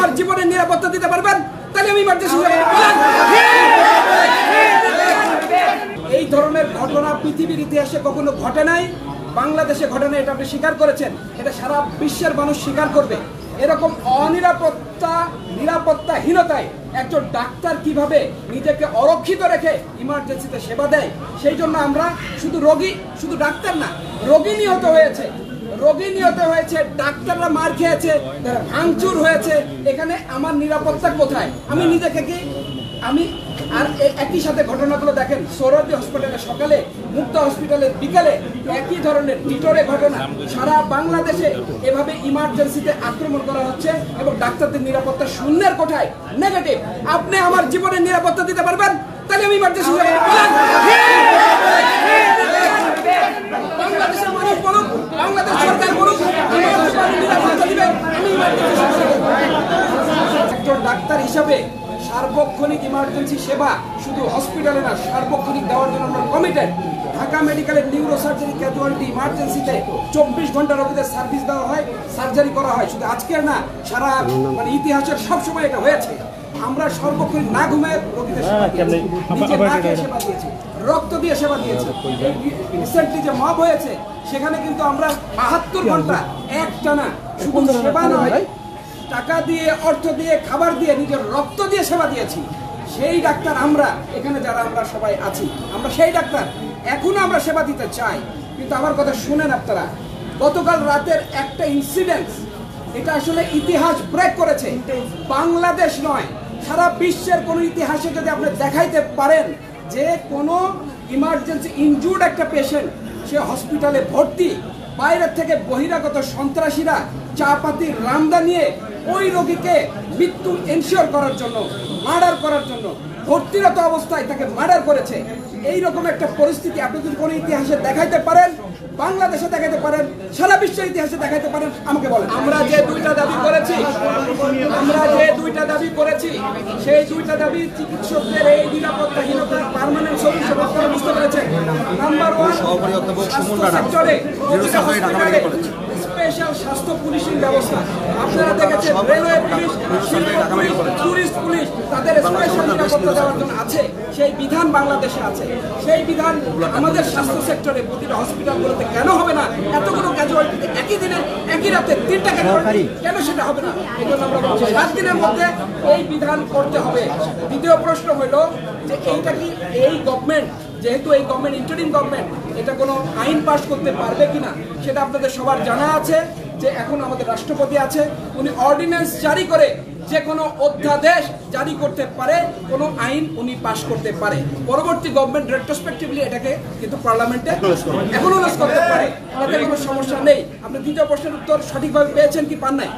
আমার জীবনের নিরাপত্তা দিতে পারবেন, তাহলে আমি ইমার্জেন্সি এই ধরনের ঘটনা পৃথিবীর ইতিহাসে কখনো ঘটে নাই, বাংলাদেশে ঘটে নাই, এটা আপনি স্বীকার করেছেন, এটা সারা বিশ্বের মানুষ স্বীকার করবে। এরকম নিরাপত্তাহীনতায় একজন ডাক্তার কিভাবে নিজেকে অরক্ষিত রেখে ইমার্জেন্সিতে সেবা দেয়, সেই জন্য আমরা শুধু ডাক্তার না, রোগী নিহত হয়েছে, ডাক্তাররা মার খেয়েছে, ভাঙচুর হয়েছে। এখানে আমার নিরাপত্তা কোথায়? আমি নিজেকে আর একই সাথে ঘটনাগুলো দেখেন, সোহরাওয়ার্দী হসপিটালে সকালে, মুক্তা হসপিটালে বিকালে একই ধরনের টিটরে ঘটনা। সারা বাংলাদেশে এভাবে ইমার্জেন্সিতে আক্রমণ করা হচ্ছে এবং ডাক্তারদের নিরাপত্তা শূন্যের কোঠায়, নেগেটিভ। আপনি আমার জীবনের নিরাপত্তা দিতে পারবেন, তাহলে আমি ইমার্জেন্সি বাংলাদেশের মানুষ বলুক, বাংলাদেশ সরকার বলুক, নিরাপত্তা দিবেন। একজন ডাক্তার হিসাবে সার্বক্ষণিক ইমার্জেন্সি সেবা শুধু হসপিটালে না, সার্বক্ষণিক দেওয়ার জন্য আমরা কমিটেড। ঢাকা মেডিকেলের নিউরোসার্জারি ক্যাজুয়ালিটি ইমার্জেন্সিতে 24 ঘন্টা রোগীদের সার্ভিস দেওয়া হয়, সার্জারি করা হয়। শুধু আজকের না, সারা ইতিহাসের সবসময় এটা হয়েছে। আমরা সর্বক্ষণ না ঘুমিয়ে রোগীদের সেবা দিয়েছি, নিজে না খেয়ে সেবা দিয়েছি, রক্ত দিয়ে সেবা দিয়েছি। রিসেন্টলি যে মব হয়েছে, সেখানে কিন্তু আমরা 72 ঘন্টা একটানা শুধু সেবা নয়, টাকা দিয়ে, অর্থ দিয়ে, খাবার দিয়ে, নিজের রক্ত দিয়ে সেবা দিয়েছি। সেই ডাক্তার আমরা এখানে যারা আমরা সবাই আছি, আমরা সেই ডাক্তার। এখনো আমরা সেবা দিতে চাই, কিন্তু আমার কথা শুনেন আপনারা। গতকাল রাতের একটা ইনসিডেন্ট, এটা আসলে ইতিহাস ব্রেক করেছে। বাংলাদেশ নয়, সারা বিশ্বের কোনো ইতিহাসে যদি আপনি দেখাইতে পারেন যে কোনো ইমার্জেন্সি ইনজুর্ড একটা পেশেন্ট, সে হসপিটালে ভর্তি, বাইরের থেকে বহিরাগত সন্ত্রাসীরা চাপাতির রামদা নিয়ে ওই রোগীকে মৃত্যু এনশিওর করার জন্য, মার্ডার করার জন্য, ভর্তিরত অবস্থায় তাকে মার্ডার করেছে। এইরকম একটা পরিস্থিতি আপনি যদি কোনো ইতিহাসে দেখাইতে পারেন, বাংলাদেশে দেখাইতে পারেন, সারা বিশ্বের ইতিহাসে দেখাইতে পারেন, আমাকে বলেন। আমরা যে দুইটা দাবি করেছি, সেই দুইটা দাবি চিকিৎসকদের এই নিরাপত্তাহীনতার পার্মানেন্ট সলিউশন আপনারা বুঝতে পেরেছেন। নাম্বার 1, স্বাস্থ্য সেক্টরে স্পেশাল স্বাস্থ্য পুলিশিং ব্যবস্থা। আপনারা দেখেছেন রেলওয়ে পুলিশ, টুরিস্ট পুলিশ, তাদের স্পেশাল নিরাপত্তা দেওয়ার জন্য আছে। সেই বিধান বাংলাদেশে আছে। সেই বিধান আমাদের স্বাস্থ্য সেক্টরে প্রতিটা হসপিটালগুলোতে কেন হবে না? এতগুলো ক্যাজুয়ালিটিতে একই দিনে, একই রাতে 3টা ক্যাজুয়ালিটি কেন সেটা হবে না? এই জন্য আমরা বলছি 7 দিনের মধ্যে এই বিধান করতে হবে। দ্বিতীয় প্রশ্ন হলো যে এইটা কি এই গভর্নমেন্ট, যেহেতু এই গভর্নমেন্ট ইন্টারিম গভর্নমেন্ট, এটা কোনো আইন পাস করতে পারবে কিনা সেটা আপনাদের সবার জানা আছে যে এখন আমাদের রাষ্ট্রপতি আছে, উনি অর্ডিন্যান্স জারি করে যে কোনো অধ্যাদেশ জারি করতে পারে, কোনো আইন উনি পাস করতে পারে। পরবর্তী গভর্নমেন্ট রেট্রোস্পেক্টিভলি এটাকে কিন্তু পার্লামেন্টে এখনো করতে পারে, তাতে কোনো সমস্যা নেই। আপনি দ্বিতীয় প্রশ্নের উত্তর সঠিকভাবে পেয়েছেন কি পান নাই?